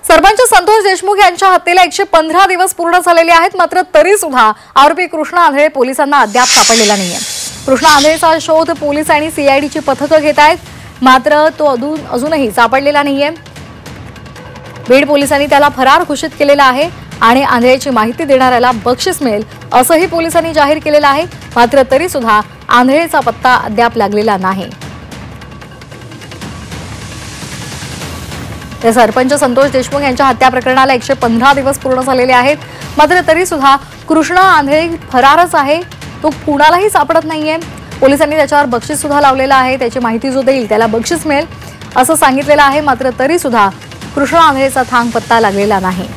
सरपंच संतोष देशमुख यांच्या हत्येला 115 दिवस पूर्ण झालेले आहेत। मात्र तरी सुद्धा आरोपी कृष्णा आंधळे पोलिसांना अद्याप सापडलेला नाहीये। कृष्णा आंधळेचा शोध पोलीस आणि सीआयडीची पथकं घेत आहेत, मात्र तो अजूनही सापडलेला नाहीये। बीड पोलिसांनी त्याला फरार घोषित केलेला आहे आणि आंधळेची माहिती देणाऱ्याला बक्षीस मिळेल असंही पोलिसांनी जाहीर केलेलं आहे। मात्र तरी सुद्धा आंधळेचा पत्ता अद्याप लागलेला नाही। सरपंच संतोष देशमुख यांच्या हत्या प्रकरणाला 115 दिवस पूर्ण झालेले आहेत। मात्र तरी सुद्धा कृष्णा आंधळे फरारच आहे, तो कुणालाही सापडत नाहीये। पोलिसांनी त्याच्यावर बक्षीस सुद्धा लावलेलं आहे, त्याची माहिती जो देईल त्याला बक्षीस मिळेल असं सांगितलेलं आहे। मात्र तरी सुद्धा कृष्णा आंधळेचा थांग पत्ता लागलेला नाही।